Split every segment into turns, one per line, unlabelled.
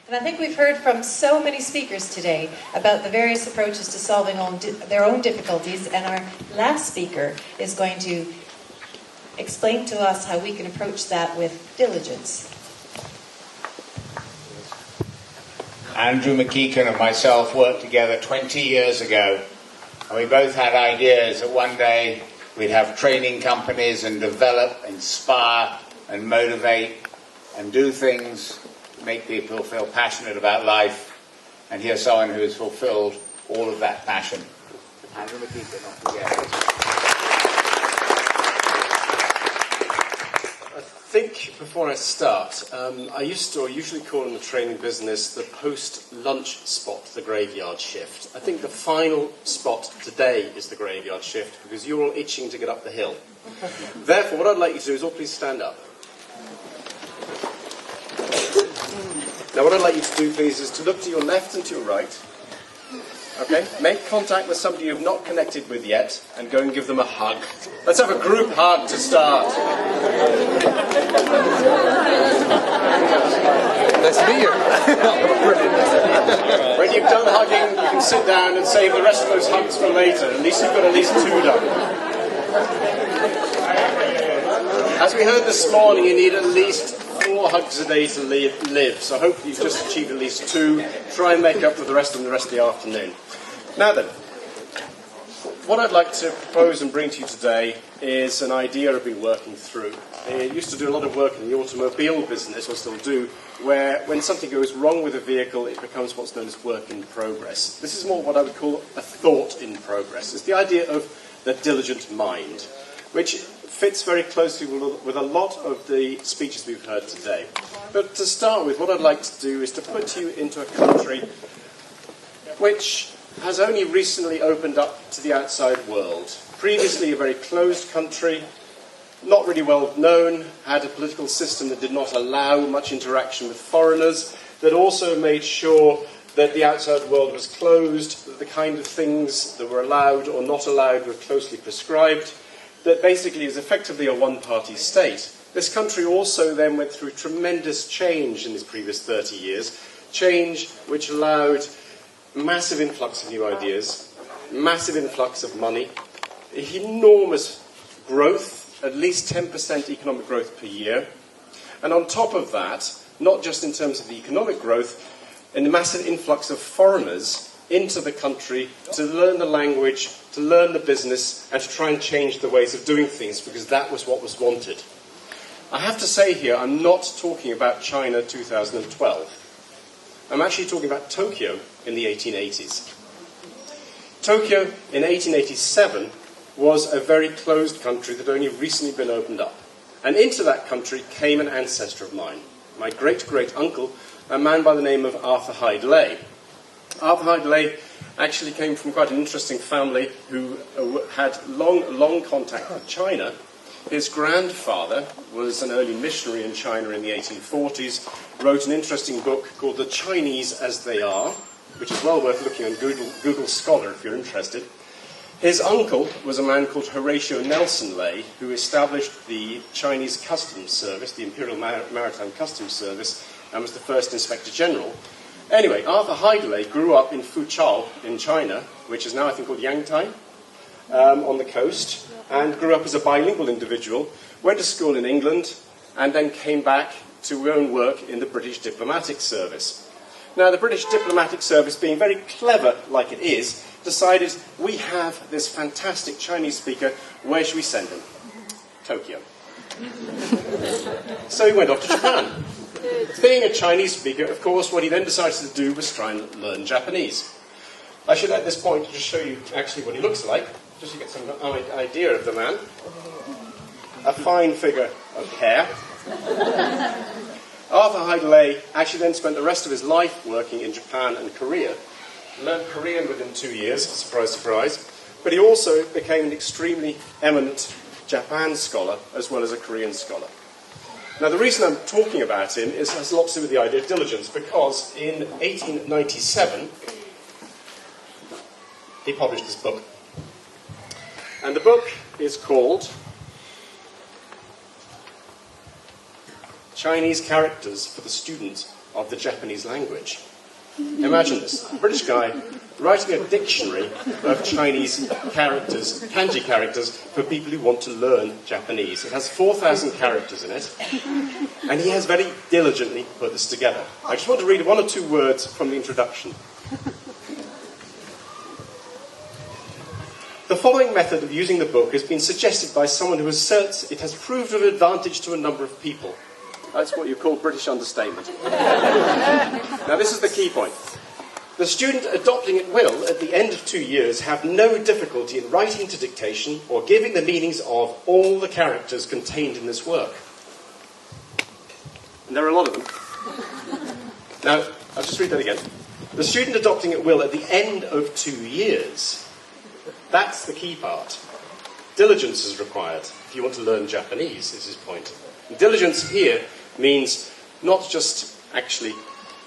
And I think we've heard from so many speakers today about the various approaches to solving their own difficulties, and our last speaker is going to explain to us how we can approach that with diligence.
Andrew Mackichan and myself worked together 20 years ago, and we both had ideas that one day we'd have training companies and develop, inspire and motivate and do things, make people feel passionate about life, and here's someone who has fulfilled all of that passion. Andrew Mackichan, not forget.
I think before I start, I usually call in the training business the post-lunch spot, the graveyard shift. I think the final spot today is the graveyard shift because you're all itching to get up the hill. Therefore, what I'd like you to do is all please stand up. Now, what I'd like you to do, please, is to look to your left and to your right. Okay? Make contact with somebody you've not connected with yet and go and give them a hug. Let's have a group hug to start.
Nice to meet you.
Brilliant. When you've done hugging, you can sit down and save the rest of those hugs for later. At least you've got at least 2 done. As we heard this morning, you need at least 4 hugs a day to live. So hopefully you've just achieved at least 2. Try and make up for the rest of the afternoon. Now then, what I'd like to propose and bring to you today is an idea I've been working through. I used to do a lot of work in the automobile business, or still do, where when something goes wrong with a vehicle, it becomes what's known as work in progress. This is more what I would call a thought in progress. It's the idea of the diligent mind, which fits very closely with a lot of the speeches we've heard today. But to start with, what I'd like to do is to put you into a country which has only recently opened up to the outside world. Previously a very closed country, not really well known, had a political system that did not allow much interaction with foreigners, that also made sure that the outside world was closed, that the kind of things that were allowed or not allowed were closely prescribed, that basically is effectively a one-party state. This country also then went through tremendous change in these previous 30 years, change which allowed massive influx of new ideas, massive influx of money, enormous growth, at least 10% economic growth per year. And on top of that, not just in terms of the economic growth, and the massive influx of foreigners into the country to learn the language, to learn the business, and to try and change the ways of doing things, because that was what was wanted. I have to say here, I'm not talking about China 2012. I'm actually talking about Tokyo in the 1880s. Tokyo in 1887 was a very closed country that had only recently been opened up. And into that country came an ancestor of mine, my great-great-uncle, a man by the name of Arthur Hyde Lay. Arthur Hyde Lay actually came from quite an interesting family who had long contact with China. His grandfather was an early missionary in China in the 1840s, wrote an interesting book called The Chinese as They Are, which is well worth looking on Google Scholar if you're interested. His uncle was a man called Horatio Nelson Lay, who established the Chinese Customs Service, the Imperial Maritime Customs Service, and was the first Inspector General. Anyway, Arthur Hyde Lay grew up in Fuchao in China, which is now I think called Yantai, on the coast, and grew up as a bilingual individual, went to school in England, and then came back to own work in the British Diplomatic Service. Now, the British Diplomatic Service, being very clever like it is, decided, we have this fantastic Chinese speaker, where should we send him? Tokyo. So he went off to Japan. Being a Chinese speaker, of course, what he then decided to do was try and learn Japanese. I should at this point just show you actually what he looks like, just to get some idea of the man. A fine figure of hair. Arthur Hyde Lay actually then spent the rest of his life working in Japan and Korea. Learned Korean within 2 years, surprise, surprise. But he also became an extremely eminent Japan scholar as well as a Korean scholar. Now, the reason I'm talking about him has a lot to do with the idea of diligence, because in 1897, he published this book. And the book is called Chinese Characters for the Student of the Japanese language. Imagine this. A British guy writing a dictionary of Chinese characters, kanji characters, for people who want to learn Japanese. It has 4,000 characters in it, and he has very diligently put this together. I just want to read one or two words from the introduction. The following method of using the book has been suggested by someone who asserts it has proved of advantage to a number of people. That's what you call British understatement. Now, this is the key point. The student adopting it will, at the end of 2 years, have no difficulty in writing to dictation or giving the meanings of all the characters contained in this work. And there are a lot of them. Now, I'll just read that again. The student adopting it will, at the end of 2 years. That's the key part. Diligence is required if you want to learn Japanese, is his point. And diligence here means not just actually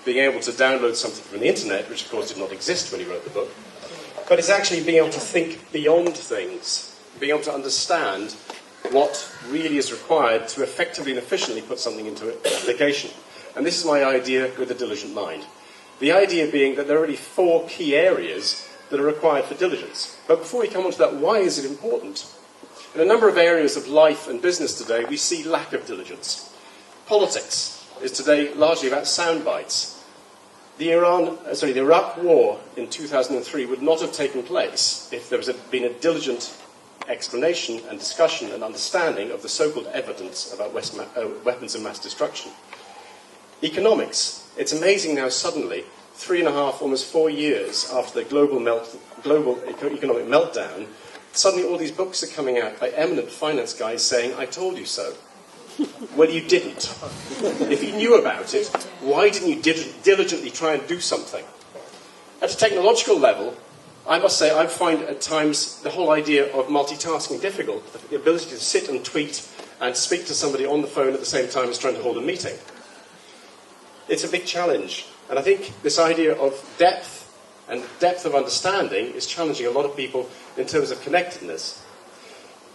being able to download something from the internet, which of course did not exist when he wrote the book, but it's actually being able to think beyond things, being able to understand what really is required to effectively and efficiently put something into application. And this is my idea with the diligent mind. The idea being that there are really 4 key areas that are required for diligence. But before we come on to that, why is it important? In a number of areas of life and business today, we see lack of diligence. Politics is today largely about sound bites. The Iraq War in 2003 would not have taken place if there had been a diligent explanation and discussion and understanding of the so-called evidence about weapons of mass destruction. Economics. It's amazing now suddenly, 3.5, almost 4 years after the global economic meltdown, suddenly all these books are coming out by eminent finance guys saying, I told you so. Well, you didn't. If you knew about it, why didn't you diligently try and do something? At a technological level, I must say I find at times the whole idea of multitasking difficult, the ability to sit and tweet and speak to somebody on the phone at the same time as trying to hold a meeting. It's a big challenge. And I think this idea of depth and depth of understanding is challenging a lot of people in terms of connectedness.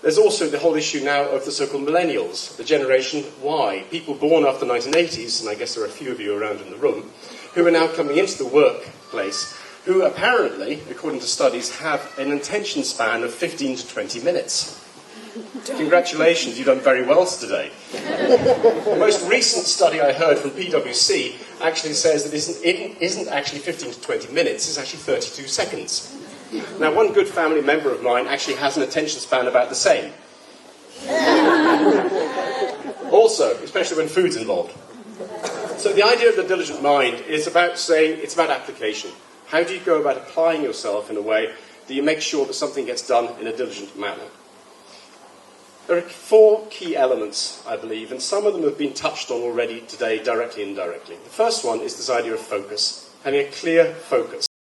There's also the whole issue now of the so-called millennials, the generation Y, people born after the 1980s, and I guess there are a few of you around in the room, who are now coming into the workplace, who apparently, according to studies, have an attention span of 15 to 20 minutes. Congratulations, you've done very well today. The most recent study I heard from PwC actually says that it isn't actually 15 to 20 minutes, it's actually 32 seconds. Now, one good family member of mine actually has an attention span about the same. Also, especially when food's involved. So the idea of the diligent mind is about saying, it's about application. How do you go about applying yourself in a way that you make sure that something gets done in a diligent manner? There are 4 key elements, I believe, and some of them have been touched on already today, directly and indirectly. The first one is this idea of focus, having a clear focus.